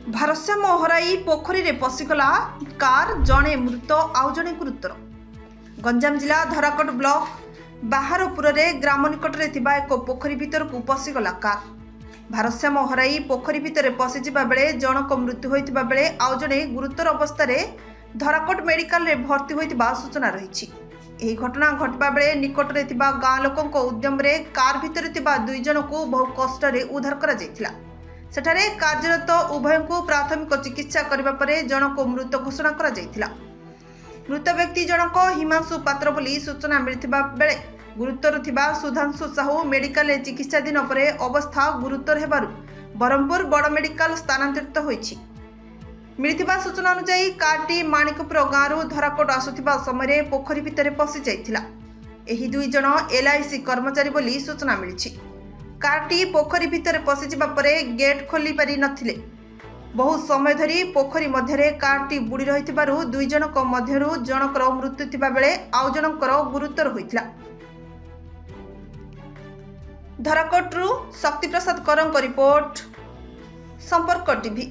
ଭାରସାମ୍ୟ ହରାଇ ପୋଖରୀରେ ପଶିଗଲା କାର, ଜଣେ ମୃତ ଆଉ ଜଣେ ଗୁରୁତର। ଗଞ୍ଜାମ ଜିଲ୍ଲା ଧରାକୋଟ ବ୍ଲକ ବାହାରପୁରରେ ଗ୍ରାମ ନିକଟରେ ଥିବା ଏକ ପୋଖରୀ ଭିତରକୁ ପଶିଗଲା କାର। ଭାରସାମ୍ୟ ହରାଇ ପୋଖରୀ ଭିତରେ ପଶିଯିବା ବେଳେ ଜଣକ ମୃତ୍ୟୁ ହୋଇଥିବା ବେଳେ ଆଉ ଜଣେ ଗୁରୁତର ଅବସ୍ଥାରେ ଧରାକୋଟ ମେଡିକାଲରେ ଭର୍ତ୍ତି ହୋଇଥିବା ସୂଚନା ରହିଛି। ଏହି ଘଟଣା ଘଟିବା ବେଳେ ନିକଟରେ ଥିବା ଗାଁ ଲୋକଙ୍କ ଉଦ୍ୟମରେ କାର ଭିତରେ ଥିବା 2 ଜଣଙ୍କୁ ବହୁ କଷ୍ଟରେ ଉଦ୍ଧାର କରାଯାଇଥିଲା। ସେଠାରେ କାର୍ଯ୍ୟରତ ଉଭୟଙ୍କୁ ପ୍ରାଥମିକ ଚିକିତ୍ସା କରିବା ପରେ ଜଣକ ମୃତ ଘୋଷଣା କରାଯାଇଥିଲା। ମୃତ ବ୍ୟକ୍ତି ଜଣକ ହିମାଂଶୁ ପାତ୍ର ବୋଲି ସୂଚନା ମିଳିଥିବା ବେଳେ ଗୁରୁତର ଥିବା ସୁଧାଂଶୁ ସାହୁ ମେଡିକାଲରେ ଚିକିତ୍ସାଧୀନ ପରେ ଅବସ୍ଥା ଗୁରୁତର ହେବାରୁ ବ୍ରହ୍ମପୁର ବଡ଼ ମେଡିକାଲ ସ୍ଥାନାନ୍ତରିତ ହୋଇଛି। ମିଳିଥିବା ସୂଚନା ଅନୁଯାୟୀ କାରଟି ମାଣିକପୁର ଗାଁରୁ ଧରାକୋଟ ଆସୁଥିବା ସମୟରେ ପୋଖରୀ ଭିତରେ ପଶି ଯାଇଥିଲା। ଏହି 2 ଜଣ LIC କର୍ମଚାରୀ ବୋଲି ସୂଚନା ମିଳିଛି। କାରଟି ପୋଖରୀ ଭିତରେ ପଶିଯିବା ପରେ ଗେଟ୍ ଖୋଲି ପାରି ନଥିଲେ। ବହୁ ସମୟ ଧରି ପୋଖରୀ ମଧ୍ୟରେ କାରଟି ବୁଡ଼ି ରହିଥିବାରୁ 2 ଜଣଙ୍କ ମଧ୍ୟରୁ ଜଣକର ମୃତ୍ୟୁ ଥିବା ବେଳେ ଆଉ ଜଣଙ୍କର ଗୁରୁତର ହୋଇଥିଲା। ଧରାକୋଟରୁ ଶକ୍ତି ପ୍ରସାଦ କରଙ୍କ ରିପୋର୍ଟ, ସମ୍ପର୍କ ଟିଭି।